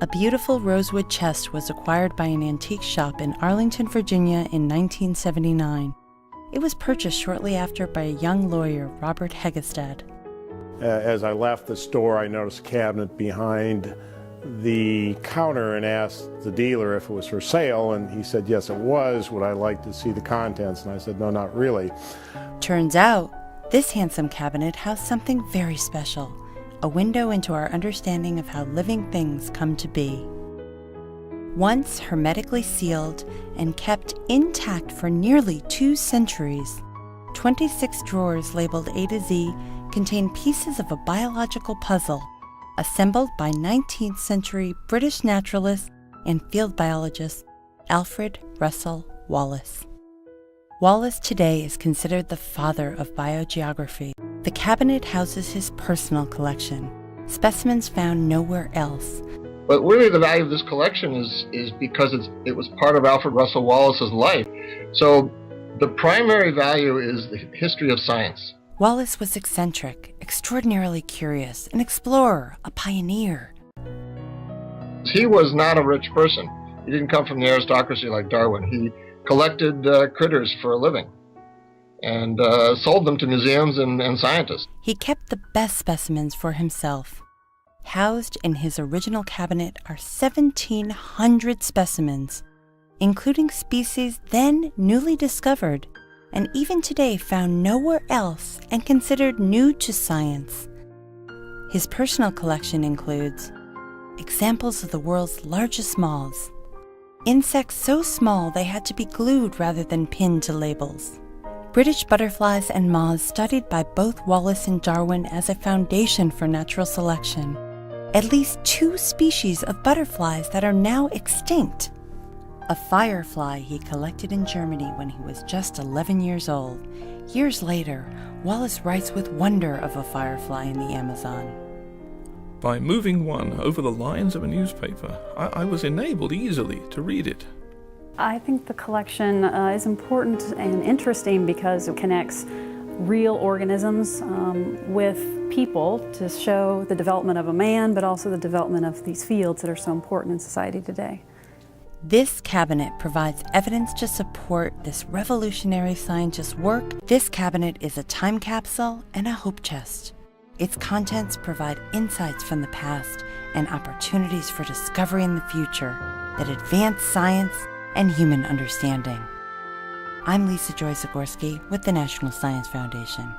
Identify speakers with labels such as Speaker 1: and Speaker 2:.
Speaker 1: A beautiful rosewood chest was acquired by an antique shop in Arlington, Virginia in 1979. It was purchased shortly after by a young lawyer, Robert Hegestad.
Speaker 2: As I left the store, I noticed a cabinet behind the counter and asked the dealer if it was for sale, and he said yes it was. Would I like to see the contents? And I said no, not really.
Speaker 1: Turns out, this handsome cabinet housed something very special, a window into our understanding of how living things come to be. Once hermetically sealed and kept intact for nearly 2 centuries, 26 drawers labeled A to Z contain pieces of a biological puzzle assembled by 19th century British naturalist and field biologist Alfred Russel Wallace. Wallace today is considered the father of biogeography. The cabinet houses his personal collection, specimens found nowhere else.
Speaker 3: But really the value of this collection is because it was part of Alfred Russel Wallace's life. So the primary value is the history of science.
Speaker 1: Wallace was eccentric, extraordinarily curious, an explorer, a pioneer.
Speaker 3: He was not a rich person. He didn't come from the aristocracy like Darwin. He collected critters for a living and sold them to museums and scientists.
Speaker 1: He kept the best specimens for himself. Housed in his original cabinet are 1,700 specimens, including species then newly discovered and even today found nowhere else and considered new to science. His personal collection includes examples of the world's largest moths, insects so small they had to be glued rather than pinned to labels, British butterflies and moths studied by both Wallace and Darwin as a foundation for natural selection, at least 2 species of butterflies that are now extinct, a firefly he collected in Germany when he was just 11 years old. Years later, Wallace writes with wonder of a firefly in the Amazon.
Speaker 4: By moving one over the lines of a newspaper, I was enabled easily to read it.
Speaker 5: I think the collection is important and interesting because it connects real organisms with people to show the development of a man, but also the development of these fields that are so important in society today.
Speaker 1: This cabinet provides evidence to support this revolutionary scientist's work. This cabinet is a time capsule and a hope chest. Its contents provide insights from the past and opportunities for discovery in the future that advance science and human understanding. I'm Lisa Joy Zagorski with the National Science Foundation.